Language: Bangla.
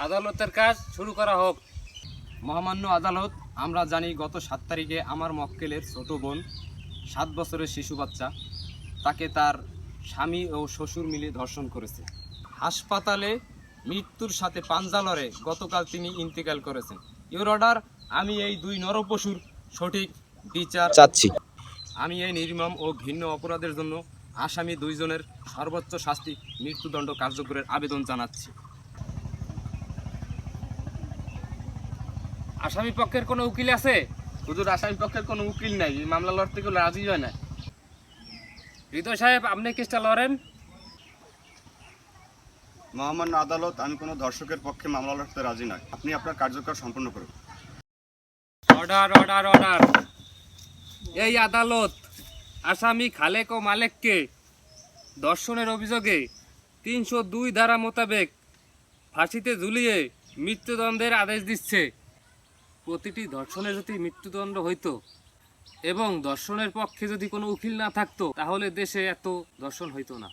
আদালতের কাজ শুরু করা হোক। মহামান্য আদালত, আমরা জানি গত 7 তারিখে আমার মক্কেলের ছোট বোন 7 বছরের শিশু বাচ্চা তাকে তার স্বামী ও শ্বশুর মিলে ধর্ষণ করেছে। হাসপাতালে মৃত্যুর সাথে পাঞ্জা লড়ে গতকাল তিনি ইন্তেকাল করেছেন। ইওর অর্ডার, আমি এই 2 নরপশুর সঠিক বিচার চাচ্ছি। আমি এই নির্মম ও ঘৃণ্য অপরাধের জন্য আসামি 2 জনের সর্বোচ্চ শাস্তি মৃত্যুদণ্ড কার্যকরের আবেদন জানাচ্ছি। আসামি পক্ষের কোনো উকিল আছে? হুজুর, আসামি পক্ষের কোনো উকিল নাই, এই মামলা লড়তে গেলে রাজি হয় না। হৃদয় সাহেব, আপনি কেসটা লড়েন। মহামান্য আদালত, আমি কোনো ধর্ষকের পক্ষে মামলা লড়তে রাজি নয়। আপনি আপনার কার্যকর সম্পন্ন করুন। Order order order. এই আদালত আসামি খালেক ও মালেককে ধর্ষণের অভিযোগে 302 ধারা মোতাবেক ফাঁসিতে ঝুলিয়ে মৃত্যুদণ্ডের আদেশ দিচ্ছে। প্রতিটি ধর্ষণে যদি মৃত্যুদণ্ড হইতো এবং ধর্ষণের পক্ষে যদি কোনো উকিল না থাকতো, তাহলে দেশে এত ধর্ষণ হইতো না।